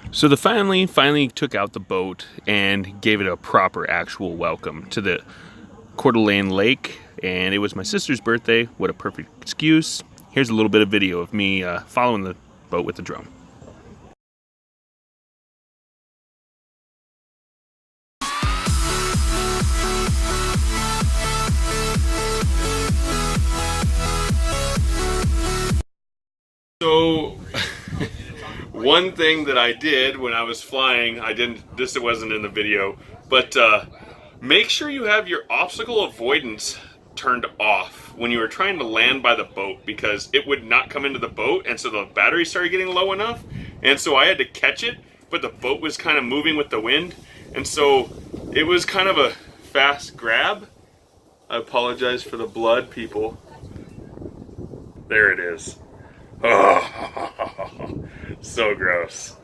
So the family finally took out the boat and gave it a proper actual welcome to the Coeur d'Alene Lake, and it was my sister's birthday. What a perfect excuse. Here's a little bit of video of me following the boat with the drone. So one thing that I did when I was flying, this wasn't in the video, but make sure you have your obstacle avoidance turned off when you were trying to land by the boat, because it would not come into the boat, and so the battery started getting low enough, and so I had to catch it, but the boat was kind of moving with the wind, and so it was kind of a fast grab. I apologize for the blood, people. There it is. Oh, so gross.